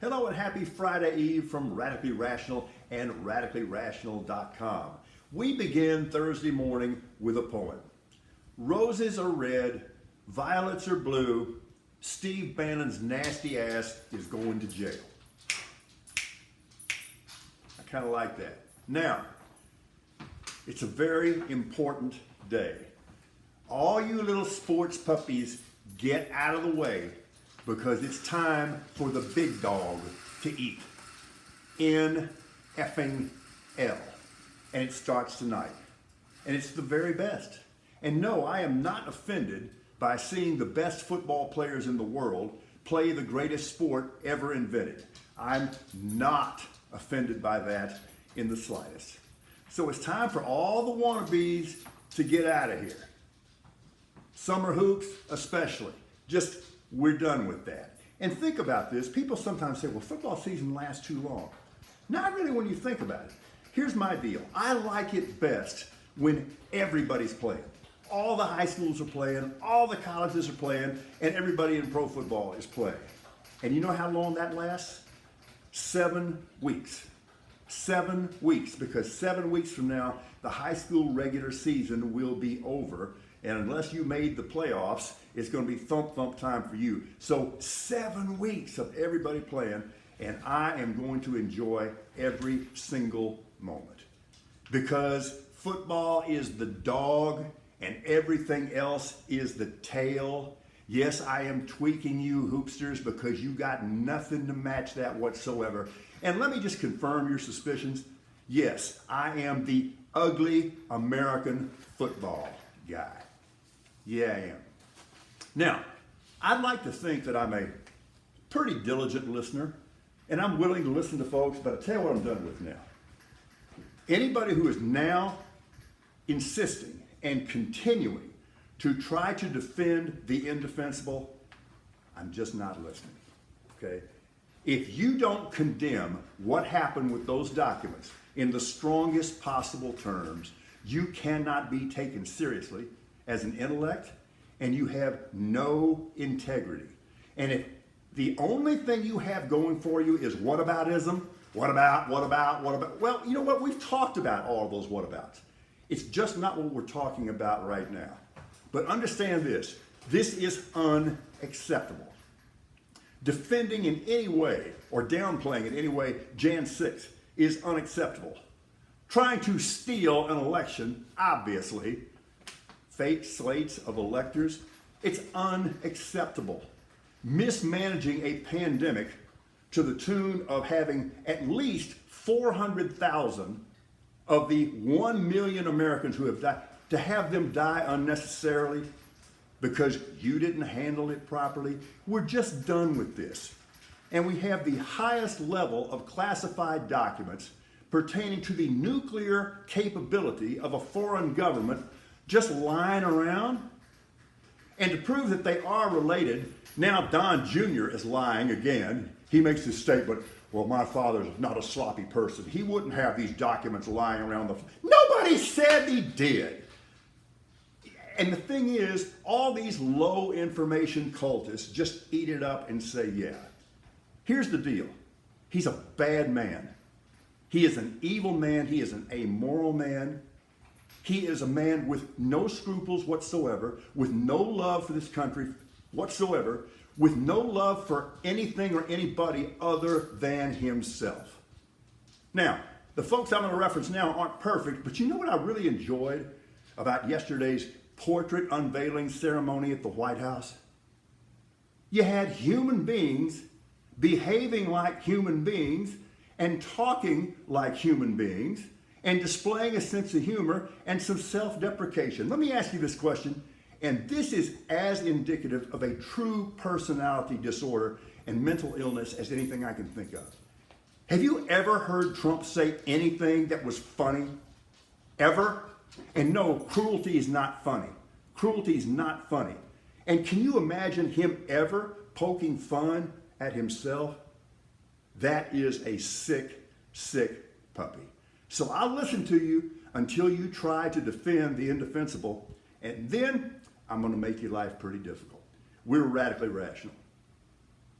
Hello and happy Friday Eve from Radically Rational and RadicallyRational.com. We begin Thursday morning with a poem. Roses are red, violets are blue, Steve Bannon's nasty ass is going to jail. I kind of like that. Now, it's a very important day. All you little sports puppies, get out of the way because it's time for the big dog to eat. NFL. And it starts tonight. And it's the very best. And no, I am not offended by seeing the best football players in the world play the greatest sport ever invented. I'm not offended by that in the slightest. So it's time for all the wannabes to get out of here. Summer hoops especially. Just, we're done with that. And think about this. People sometimes say, well, football season lasts too long. Not really when you think about it. Here's my deal. I like it best when everybody's playing. All the high schools are playing, all the colleges are playing, and everybody in pro football is playing. And you know how long that lasts? 7 weeks. 7 weeks, because 7 weeks from now, the high school regular season will be over. And unless you made the playoffs, it's going to be thump time for you. So 7 weeks of everybody playing, and I am going to enjoy every single moment. Because football is the dog and everything else is the tail. Yes, I am tweaking you hoopsters because you got nothing to match that whatsoever. And let me just confirm your suspicions. Yes, I am the ugly American football guy. Yeah, I am. Now, I'd like to think that I'm a pretty diligent listener, and I'm willing to listen to folks, but I'll tell you what I'm done with now. Anybody who is now insisting and continuing to try to defend the indefensible, I'm just not listening, okay? If you don't condemn what happened with those documents in the strongest possible terms, you cannot be taken seriously as an intellect, and you have no integrity. And if the only thing you have going for you is whataboutism, what about, well, you know what? We've talked about all of those whatabouts. It's just not what we're talking about right now. But understand this is unacceptable. Defending in any way or downplaying in any way Jan 6 is unacceptable. Trying to steal an election, obviously, fake slates of electors, it's unacceptable. Mismanaging a pandemic to the tune of having at least 400,000 of the 1 million Americans who have died, to have them die unnecessarily because you didn't handle it properly. We're just done with this. And we have the highest level of classified documents pertaining to the nuclear capability of a foreign government just lying around. And to prove that they are related, now Don Jr. is lying again. He makes this statement, well, my father's not a sloppy person. He wouldn't have these documents lying around the... Nobody said he did. And the thing is, all these low information cultists just eat it up and say, yeah. Here's the deal. He's a bad man. He is an evil man. He is an amoral man. He is a man with no scruples whatsoever, with no love for this country whatsoever, with no love for anything or anybody other than himself. Now, the folks I'm going to reference now aren't perfect, but you know what I really enjoyed about yesterday's portrait unveiling ceremony at the White House? You had human beings behaving like human beings and talking like human beings and displaying a sense of humor and some self-deprecation. Let me ask you this question, and this is as indicative of a true personality disorder and mental illness as anything I can think of. Have you ever heard Trump say anything that was funny? Ever? And no, cruelty is not funny. Cruelty is not funny. And can you imagine him ever poking fun at himself? That is a sick, sick puppy. So I'll listen to you until you try to defend the indefensible, and then I'm going to make your life pretty difficult. We're radically rational.